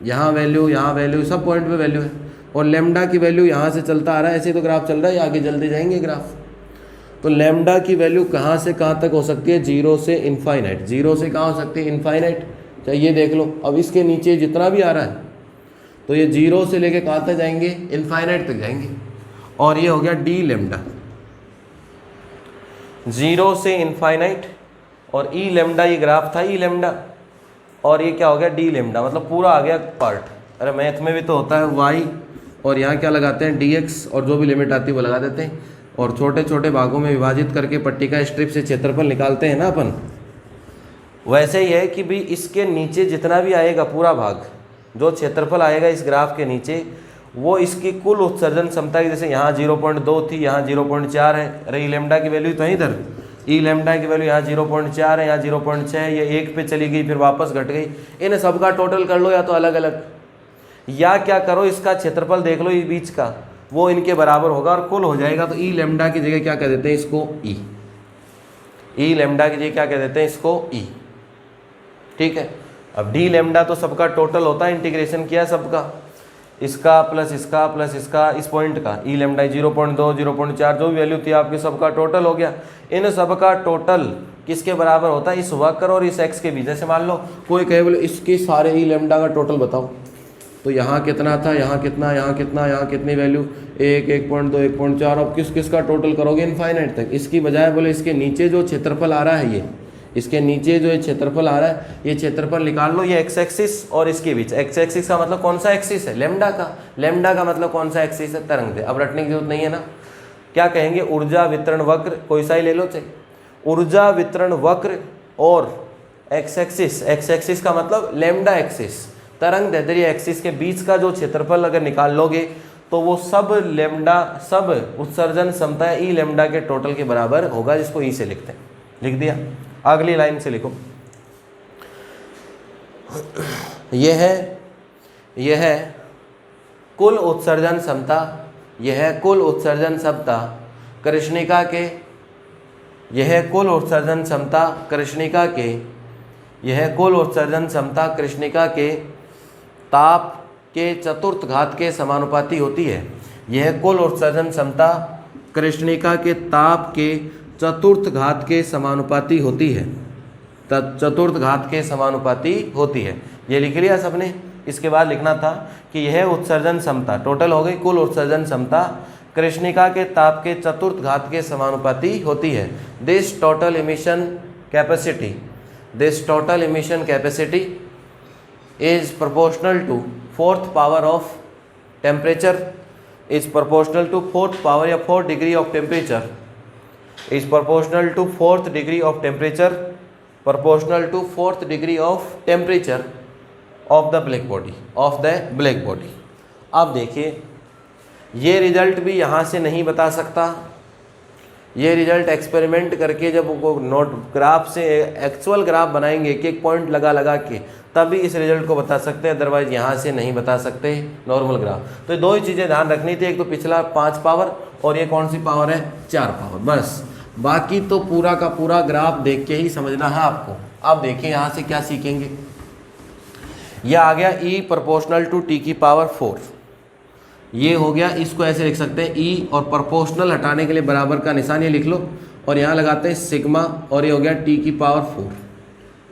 यहाँ वैल्यू, सब पॉइंट पे वैल्यू है, और लेमडा की वैल्यू यहाँ से चलता आ रहा है, ऐसे तो ग्राफ चल रहा है, आगे जल्दी जाएंगे ग्राफ। तो लेमडा की वैल्यू कहाँ से कहाँ तक हो सकती है, 0 से इनफाइनाइट, 0 से कहाँ हो सकती है, इनफाइनाइट। चाहे ये देख लो, अब इसके नीचे जितना भी आ रहा है तो ये 0 से लेके कहाँ तक जाएंगे, इनफाइनाइट तक जाएंगे, और ये हो गया डी लेमडा। 0 से इनफाइनाइट, और ई लेमडा ये ग्राफ था ई लेमडा, और ये क्या हो गया डी लेमडा, मतलब पूरा आ गया पार्ट। अरे मैथ में भी तो होता है वाई, और यहाँ क्या लगाते हैं dx, और जो भी लिमिट आती है वो लगा देते हैं, और छोटे छोटे भागों में विभाजित करके पट्टिका स्ट्रिप से क्षेत्रफल निकालते हैं ना अपन। वैसे ही है कि भी इसके नीचे जितना भी आएगा पूरा भाग, जो क्षेत्रफल आएगा इस ग्राफ के नीचे, वो इसकी कुल उत्सर्जन क्षमता की, जैसे यहाँ 0.2 थी, यहाँ 0.4 है, अरे ई लेमडा की वैल्यू तो है इधर, ई लेमडा की वैल्यू यहाँ 0.4 है, यहाँ 0.6 है, ये 1 पे चली गई फिर वापस घट गई। इन सबका टोटल कर लो या तो अलग अलग, या क्या करो इसका क्षेत्रफल देख लो ये बीच का, वो इनके बराबर होगा और कुल हो जाएगा। तो ई लेमडा की जगह क्या कह देते हैं इसको ई, ई लेमडा की जगह क्या कह देते हैं इसको ई, ठीक है। अब डी लेमडा तो सबका टोटल होता है, इंटीग्रेशन किया सबका, इसका प्लस इसका इस पॉइंट का, ई लेमडा 0.2 0.4 जो भी वैल्यू थी आपके सबका टोटल हो गया। इन सबका टोटल किसके बराबर होता है, इस वक्र और इस एक्स के बीच। जैसे मान लो कोई कहे बोले इसके सारे ई लेमडा का टोटल बताओ, तो यहाँ कितना था, यहाँ कितना, यहाँ कितना, यहाँ कितनी वैल्यू 1 1.2 1.4, अब किस किस का टोटल करोगे इनफाइनाइट तक। इसकी बजाय बोले इसके नीचे जो क्षेत्रफल आ रहा है, ये इसके नीचे जो क्षेत्रफल आ रहा है, ये क्षेत्रफल निकाल लो, ये एक्स एक्सिस और इसके बीच। एक्स एक्सिस का मतलब कौन सा एक्सिस है, लेमडा का, लेमडा का मतलब कौन सा एक्सिस है, तरंग दे। अब रटने की जरूरत नहीं है ना, क्या कहेंगे ऊर्जा वितरण वक्र, कोई सा ही ले लो चाहे, ऊर्जा वितरण वक्र और एक्स एक्सिस का मतलब लेमडा एक्सिस, तरंग दैर्ध्य एक्सिस के बीच का जो क्षेत्रफल अगर निकाल लोगे तो वो सब लेमडा, सब उत्सर्जन क्षमता ई लेमडा के टोटल के बराबर होगा, जिसको ई से लिखते हैं। लिख दिया, अगली लाइन से लिखो, यह है कुल उत्सर्जन क्षमता, यह है कुल उत्सर्जन क्षमता कृष्णिका के, यह है कुल उत्सर्जन क्षमता कृष्णिका के, यह है कुल उत्सर्जन क्षमता कृष्णिका के ताप के चतुर्थ घात के समानुपाती होती है। यह कुल उत्सर्जन क्षमता कृष्णिका के ताप के चतुर्थ घात के समानुपाती होती है, चतुर्थ घात के समानुपाती होती है। ये लिख लिया सबने। इसके बाद लिखना था कि यह उत्सर्जन क्षमता, टोटल हो गई कुल उत्सर्जन क्षमता कृष्णिका के ताप के चतुर्थ घात के समानुपाती होती है। This total emission capacity, this total emission capacity is proportional to fourth power of temperature, is proportional to fourth power या 4 degree of temperature, is proportional to 4th degree of temperature, proportional to 4th degree of temperature of the black body, of the black body। अब देखिए ये रिजल्ट भी यहाँ से नहीं बता सकता, ये रिजल्ट एक्सपेरिमेंट करके जब वो नोट ग्राफ से एक्चुअल ग्राफ बनाएंगे एक एक पॉइंट लगा लगा के, तभी इस रिजल्ट को बता सकते हैं, अदरवाइज यहाँ से नहीं बता सकते नॉर्मल ग्राफ। तो दो ही चीज़ें ध्यान रखनी थी, एक तो पिछला 5 पावर और ये कौन सी पावर है 4 पावर, बस। बाकी तो पूरा का पूरा ग्राफ देख के ही समझना है आपको। अब देखिए यहाँ से क्या सीखेंगे, यह आ गया E प्रोपोर्शनल टू T की पावर 4, ये हो गया, इसको ऐसे लिख सकते हैं E और प्रोपोर्शनल हटाने के लिए बराबर का निशान ये लिख लो, और यहाँ लगाते हैं सिग्मा, और ये हो गया T की पावर 4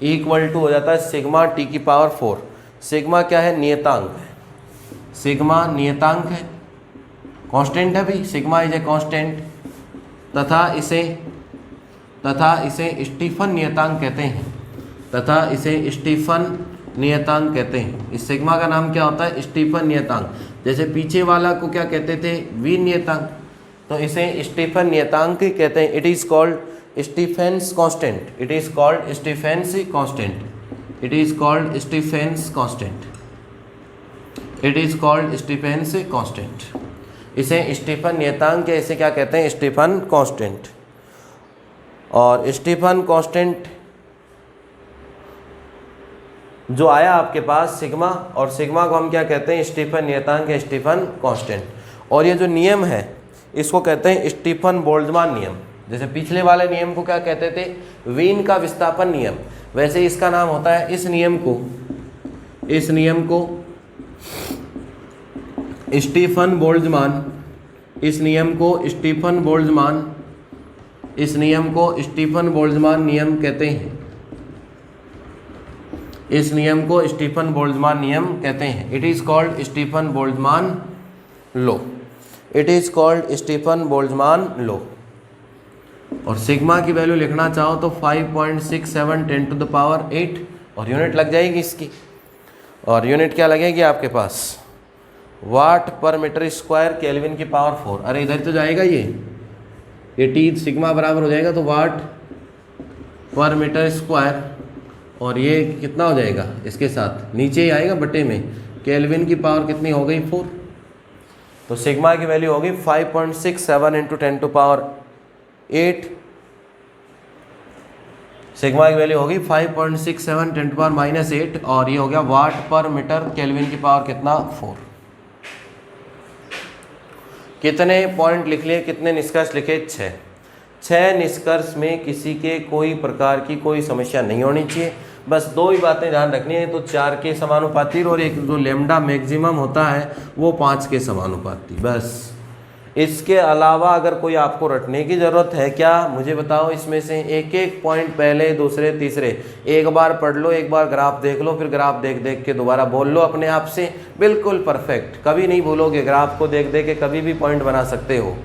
इक्वल टू हो जाता है सिग्मा T की पावर 4। सिग्मा क्या है, नियतांक है, सिग्मा नियतांक है, कांस्टेंट है भाई, सिग्मा इज ए कांस्टेंट, तथा इसे स्टीफन नियतांक कहते हैं, तथा इसे स्टीफन नियतांक कहते हैं। इस सिग्मा का नाम क्या होता है, स्टीफन नियतांक। जैसे पीछे वाला को क्या कहते थे, वी नियतांक, तो इसे स्टीफन नियतांक कहते हैं। It is called Stefan's constant, it is called Stefan's constant, it is called Stefan's constant, it is called Stefan's constant. इसे स्टीफन नियतांक या इसे क्या कहते हैं, स्टीफन कांस्टेंट। और स्टीफन कांस्टेंट जो आया आपके पास सिग्मा, और सिग्मा को हम क्या कहते हैं, स्टीफन नियतांक या स्टीफन कांस्टेंट। और ये जो नियम है इसको कहते हैं स्टीफन बोल्ट्जमान नियम। जैसे पिछले वाले नियम को क्या कहते थे, वीन का विस्थापन नियम, वैसे इसका नाम होता है, इस नियम को स्टीफन बोल्ट्जमान, इस नियम को स्टीफन बोल्ट्जमान, इस नियम को स्टीफन बोल्ट्जमान नियम कहते हैं, इस नियम को स्टीफन बोल्ट्जमान नियम कहते हैं। It is called Stefan Boltzmann law, it is called Stefan Boltzmann law. और सिग्मा की वैल्यू लिखना चाहो तो 5.67 10⁸ और यूनिट लग जाएगी इसकी। और यूनिट क्या लगेगी आपके पास, वाट पर मीटर स्क्वायर केल्विन की पावर 4। अरे इधर तो जाएगा ये टी सिग्मा बराबर हो जाएगा तो वाट पर मीटर स्क्वायर, और ये कितना हो जाएगा इसके साथ नीचे ही आएगा बटे में, केल्विन की पावर कितनी हो गई 4। तो सिग्मा की वैल्यू होगी 5.67 × 10⁸। सिग्मा की वैल्यू होगी 5.67 10⁻⁸ और ये हो गया वाट पर मीटर केल्विन की पावर कितना 4। कितने पॉइंट लिख लिए, कितने निष्कर्ष लिखे, 6 निष्कर्ष में किसी के कोई प्रकार की कोई समस्या नहीं होनी चाहिए। बस 2 ही बातें ध्यान रखनी है, तो 4 के समानुपाती और एक जो लैम्डा मैक्सिमम होता है वो 5 के समानुपाती। बस इसके अलावा अगर कोई आपको रटने की ज़रूरत है क्या, मुझे बताओ। इसमें से एक एक पॉइंट पहले दूसरे तीसरे एक बार पढ़ लो, एक बार ग्राफ देख लो, फिर ग्राफ देख देख के दोबारा बोल लो अपने आप से, बिल्कुल परफेक्ट। कभी नहीं भूलोगे, ग्राफ को देख देख के कभी भी पॉइंट बना सकते हो।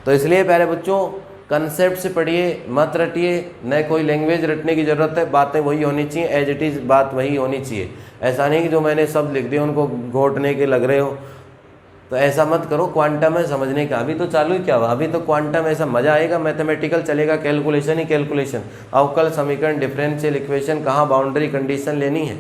तो इसलिए प्यारे बच्चों कंसेप्ट से पढ़िए, मत रटिए, न कोई लैंग्वेज रटने की ज़रूरत है, बातें वही होनी चाहिए, एज इट इज़ बात वही होनी चाहिए। ऐसा नहीं कि जो मैंने शब्द लिख दिए उनको घोटने के लग रहे हो, तो ऐसा मत करो। क्वांटम है समझने का, अभी तो चालू ही क्या हुआ, अभी तो क्वांटम ऐसा मज़ा आएगा, मैथमेटिकल चलेगा, कैलकुलेशन ही कैलकुलेशन, अवकल समीकरण, डिफरेंशियल इक्वेशन, कहाँ बाउंड्री कंडीशन लेनी है,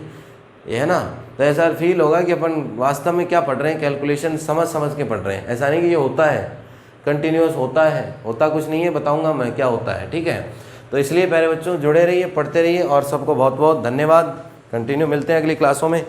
ये है ना। तो ऐसा फील होगा कि अपन वास्तव में क्या पढ़ रहे हैं, कैलकुलेशन समझ समझ के पढ़ रहे हैं। ऐसा नहीं कि ये होता है, कंटिन्यूस होता है, होता कुछ नहीं है, बताऊँगा मैं क्या होता है, ठीक है। तो इसलिए प्यारे बच्चों जुड़े रहिए, पढ़ते रहिए, और सबको बहुत बहुत धन्यवाद। कंटिन्यू मिलते हैं अगली क्लासों में।